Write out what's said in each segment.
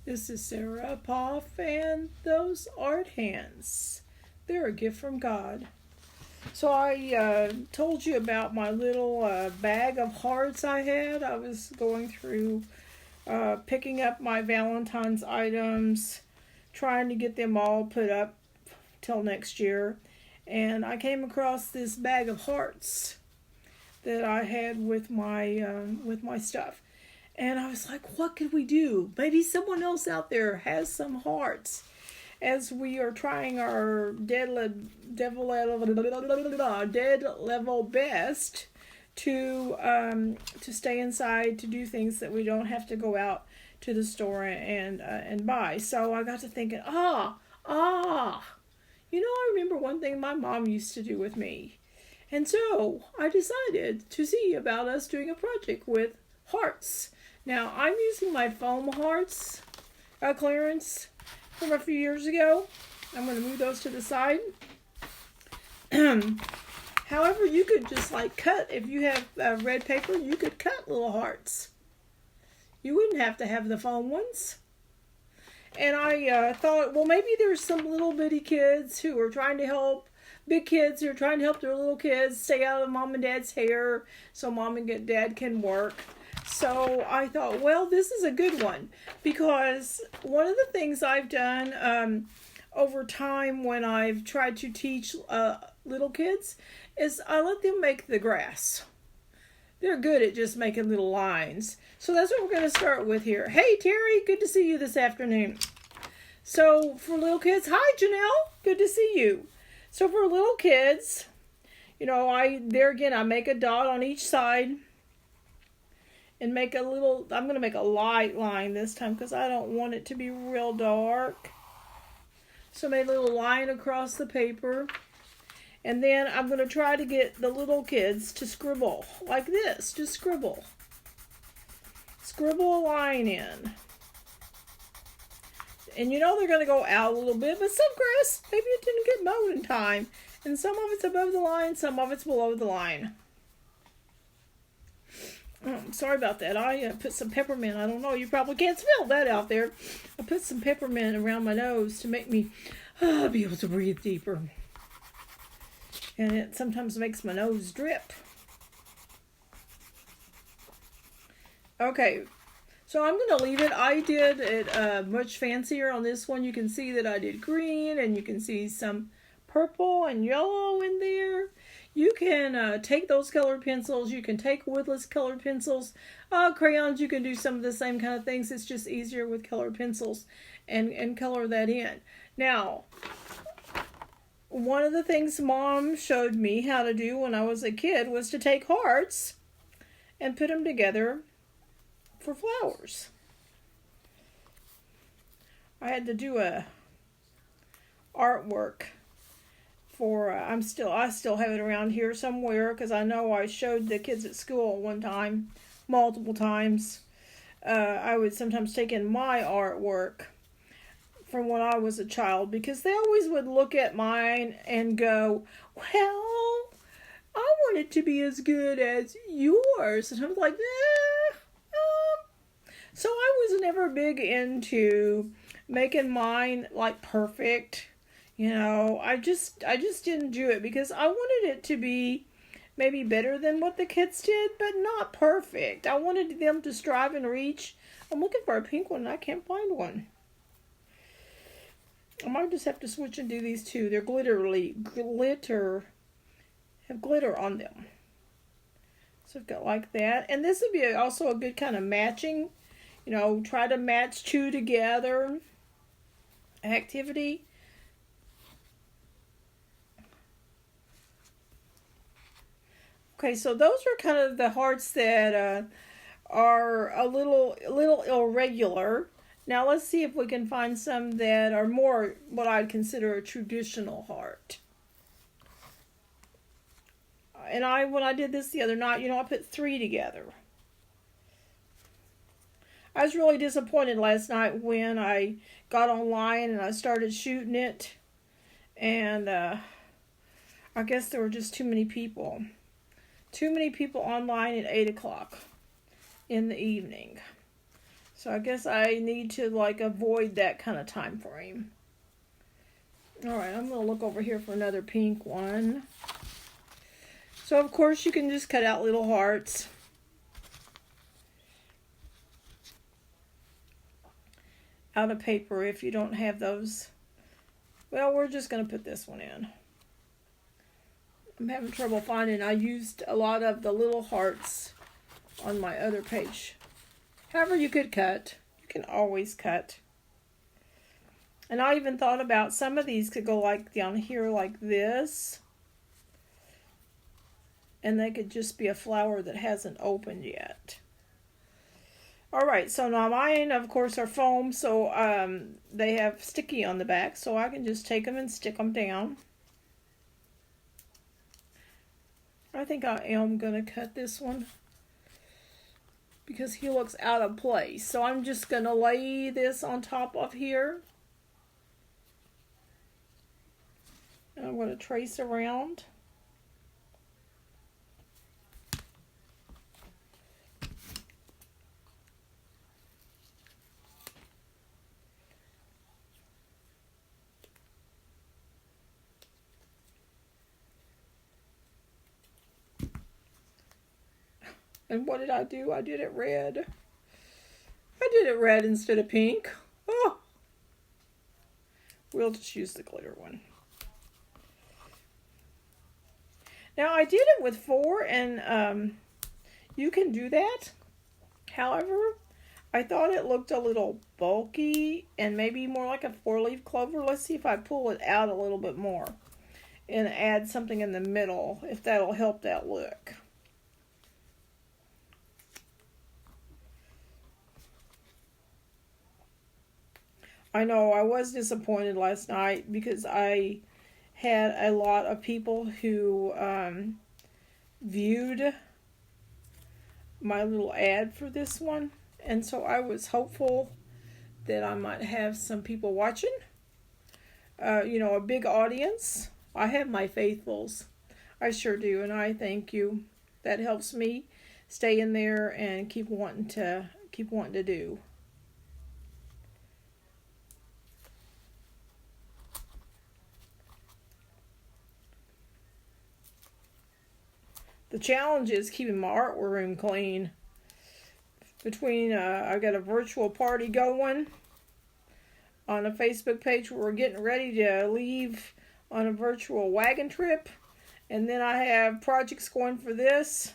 This is Sarah Poff, and those art hands. They're a gift from God. So I told you about my little bag of hearts I had. I was going through picking up my Valentine's items, trying to get them all put up till next year. And I came across this bag of hearts that I had with my stuff. And I was like, what could we do? Maybe someone else out there has some hearts. As we are trying our dead level best to stay inside, to do things that we don't have to go out to the store and buy. So I got to thinking, I remember one thing my mom used to do with me. And so I decided to see about us doing a project with hearts. Now, I'm using my foam hearts clearance from a few years ago. I'm going to move those to the side. However, you could just cut, if you have red paper, you could cut little hearts. You wouldn't have to have the foam ones. And I thought, well, maybe there's some little bitty kids who are trying to help, big kids who are trying to help their little kids stay out of mom and dad's hair so mom and dad can work. So I thought, well, this is a good one, because one of the things I've done over time when I've tried to teach little kids is I let them make the grass. They're good at just making little lines. So that's what we're going to start with here. Hey, Terry, good to see you this afternoon. So for little kids, hi, Janelle, good to see you. So for little kids, I make a dot on each side. And I'm going to make a light line this time because I don't want it to be real dark. So I made a little line across the paper. And then I'm going to try to get the little kids to scribble like this. Just scribble. Scribble a line in. And they're going to go out a little bit, but some grass, maybe it didn't get mowed in time. And some of it's above the line, some of it's below the line. Sorry about that. I put some peppermint. I don't know. You probably can't smell that out there. I put some peppermint around my nose to make me be able to breathe deeper. And it sometimes makes my nose drip. Okay. So I'm going to leave it. I did it much fancier on this one. You can see that I did green, and you can see some purple and yellow in there. You can take those colored pencils. You can take woodless colored pencils. Crayons, you can do some of the same kind of things. It's just easier with colored pencils and color that in. Now, one of the things Mom showed me how to do when I was a kid was to take hearts and put them together for flowers. I had to do a artwork for I still have it around here somewhere because I know I showed the kids at school one time, multiple times. I would sometimes take in my artwork from when I was a child because they always would look at mine and go, well, I want it to be as good as yours. And I was like, So I was never big into making mine perfect. I just didn't do it because I wanted it to be maybe better than what the kids did, but not perfect. I wanted them to strive and reach. I'm looking for a pink one and I can't find one. I might just have to switch and do these two. They're have glitter on them. So I've got like that. And this would be also a good kind of matching, try to match two together activity. Okay, so those are kind of the hearts that are a little irregular. Now let's see if we can find some that are more what I'd consider a traditional heart. And when I did this the other night, I put 3 together. I was really disappointed last night when I got online and I started shooting it. And I guess there were just too many people. Too many people online at 8 o'clock in the evening. So I guess I need to like avoid that kind of time frame. Alright, I'm going to look over here for another pink one. So of course you can just cut out little hearts. Out of paper if you don't have those. Well, we're just going to put this one in. I'm having trouble finding. I used a lot of the little hearts on my other page. However, you could cut. You can always cut. And I even thought about some of these could go like down here like this. And they could just be a flower that hasn't opened yet. Alright, so now mine, of course, are foam, so they have sticky on the back, so I can just take them and stick them down. I think I am going to cut this one because he looks out of place. So I'm just going to lay this on top of here. And I'm going to trace around. And what did I do? I did it red. I did it red instead of pink. Oh! We'll just use the glitter one. Now I did it with 4 and you can do that. However, I thought it looked a little bulky and maybe more like a 4-leaf clover. Let's see if I pull it out a little bit more and add something in the middle, if that'll help that look. I know I was disappointed last night because I had a lot of people who viewed my little ad for this one. And so I was hopeful that I might have some people watching. You know, a big audience. I have my faithfuls. I sure do, and I thank you. That helps me stay in there and keep wanting to do. The challenge is keeping my art room clean. Between, I got a virtual party going on a Facebook page where we're getting ready to leave on a virtual wagon trip. And then I have projects going for this.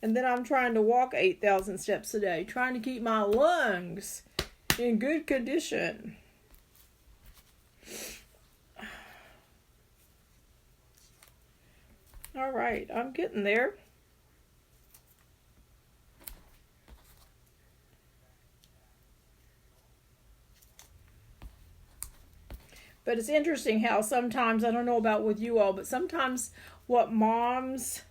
And then I'm trying to walk 8,000 steps a day. Trying to keep my lungs in good condition. Alright, I'm getting there. But it's interesting how sometimes, I don't know about with you all, but sometimes what moms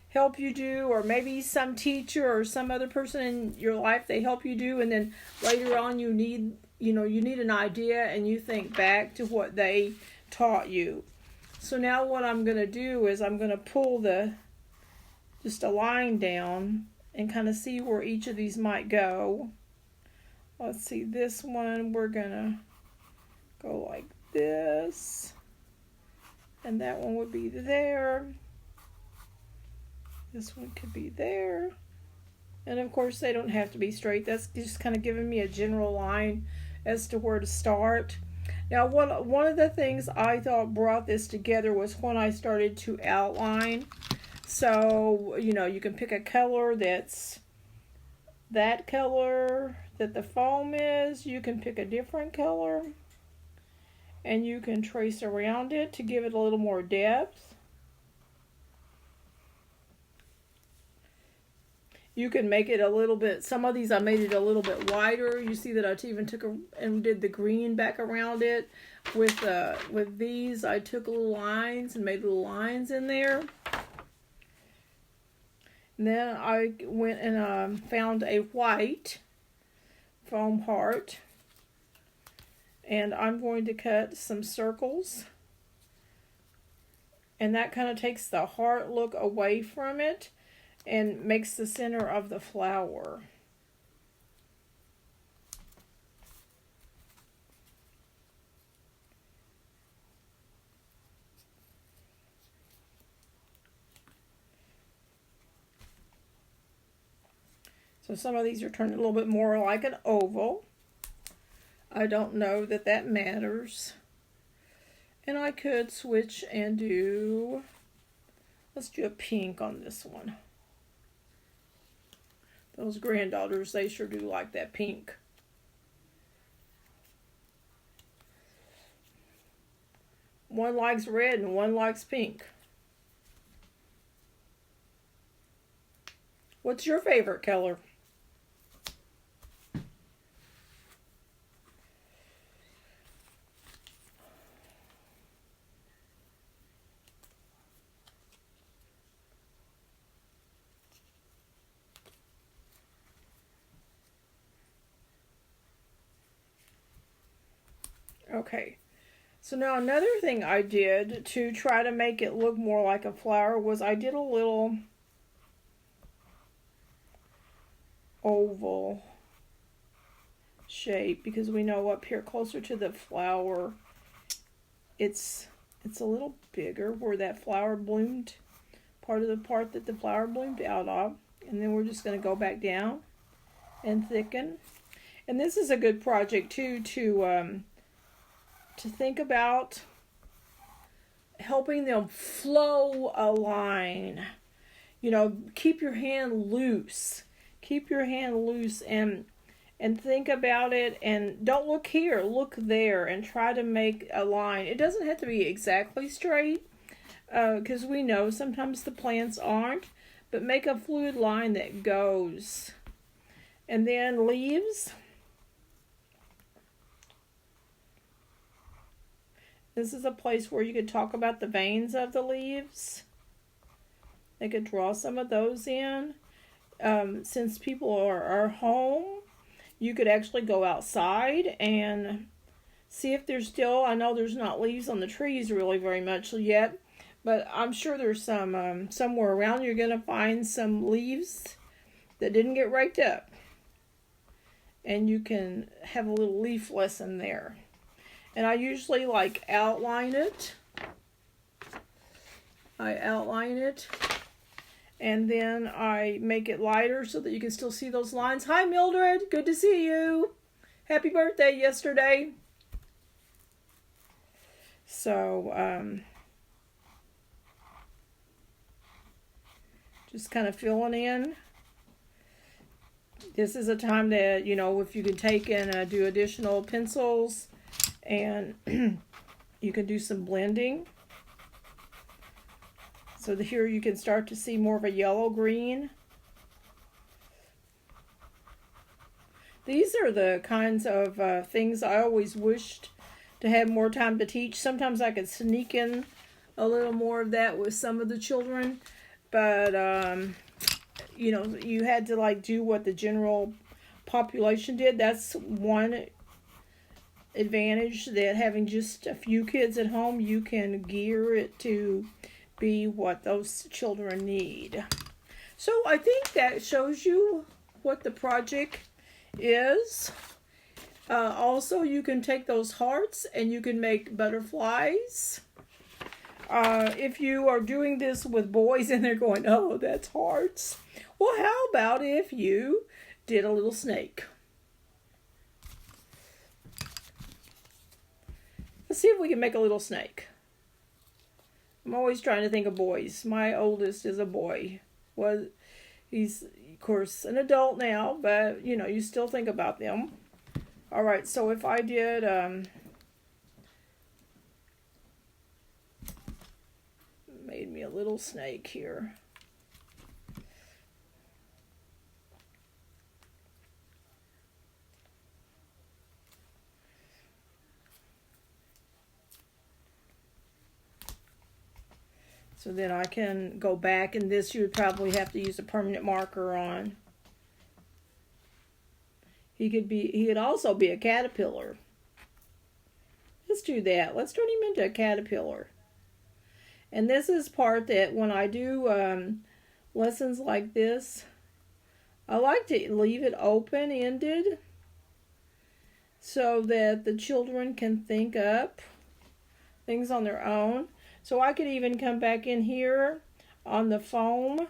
help you do, or maybe some teacher or some other person in your life, they help you do, and then later on you need an idea and you think back to what they taught you. So now what I'm going to do is I'm going to pull just a line down and kind of see where each of these might go. Let's see, this one we're going to go like this. And that one would be there. This one could be there. And of course they don't have to be straight. That's just kind of giving me a general line as to where to start. Now, one of the things I thought brought this together was when I started to outline. So, you can pick a color that's that color that the foam is. You can pick a different color. And you can trace around it to give it a little more depth. You can make it a little bit, some of these I made it a little bit wider. You see that I even took and did the green back around it. With these, I took little lines and made little lines in there. And then I went and found a white foam heart. And I'm going to cut some circles. And that kind of takes the heart look away from it and makes the center of the flower. So some of these are turned a little bit more like an oval. I don't know that that matters. And I could switch and do, let's do a pink on this one. Those granddaughters, they sure do like that pink. One likes red and one likes pink. What's your favorite color? Okay, so now another thing I did to try to make it look more like a flower was I did a little oval shape, because we know up here closer to the flower it's a little bigger where that flower bloomed, part of the part that the flower bloomed out of. And then we're just going to go back down and thicken. And this is a good project too to think about helping them flow a line. You know, keep your hand loose. Keep your hand loose and think about it, and don't look here, look there, and try to make a line. It doesn't have to be exactly straight, because we know sometimes the plants aren't, but make a fluid line that goes. And then leaves. This is a place where you could talk about the veins of the leaves. They could draw some of those in. Since people are home, you could actually go outside and see if there's still, I know there's not leaves on the trees really very much yet, but I'm sure there's some somewhere around you're going to find some leaves that didn't get raked up. And you can have a little leaf lesson there. And I usually like outline it. I outline it. And then I make it lighter so that you can still see those lines. Hi, Mildred. Good to see you. Happy birthday yesterday. So, just kind of filling in. This is a time that, you know, if you can take and do additional pencils, and you can do some blending. So here you can start to see more of a yellow-green. These are the kinds of things I always wished to have more time to teach. Sometimes I could sneak in a little more of that with some of the children, but you know, you had to like do what the general population did. That's one advantage, that having just a few kids at home, you can gear it to be what those children need. So I think that shows you what the project is. Also, you can take those hearts and you can make butterflies. If you are doing this with boys and they're going, oh, that's hearts. Well, how about if you did a little snake? Let's see if we can make a little snake. I'm always trying to think of boys. My oldest is a boy. Well, he's, of course, an adult now, but, you know, you still think about them. All right, so if I did, made me a little snake here. So then I can go back, and this you would probably have to use a permanent marker on. He could also be a caterpillar. Let's do that. Let's turn him into a caterpillar. And this is part that when I do lessons like this, I like to leave it open-ended so that the children can think up things on their own. So I could even come back in here on the foam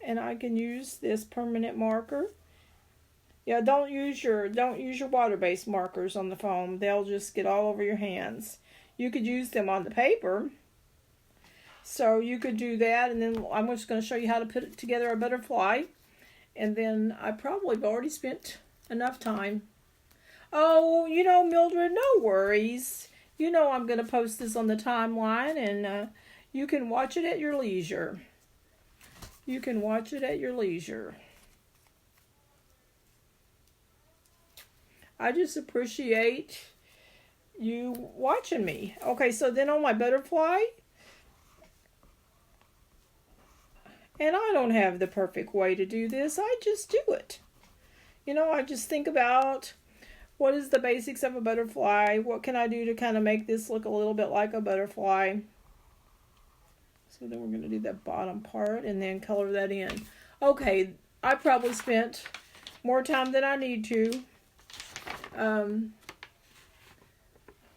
and I can use this permanent marker. Yeah, don't use your water-based markers on the foam. They'll just get all over your hands. You could use them on the paper. So you could do that, and then I'm just going to show you how to put together a butterfly. And then I probably have already spent enough time. Oh, Mildred, no worries. I'm going to post this on the timeline, and you can watch it at your leisure. You can watch it at your leisure. I just appreciate you watching me. Okay, so then on my butterfly, and I don't have the perfect way to do this, I just do it. I just think about what is the basics of a butterfly, what can I do to kind of make this look a little bit like a butterfly. So then we're going to do that bottom part and then color that in. Okay, I probably spent more time than I need to.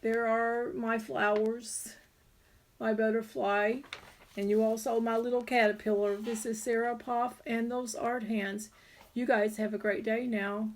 There are my flowers, my butterfly, and you all saw my little caterpillar. This is Sarah Poff and those art hands. You guys have a great day now.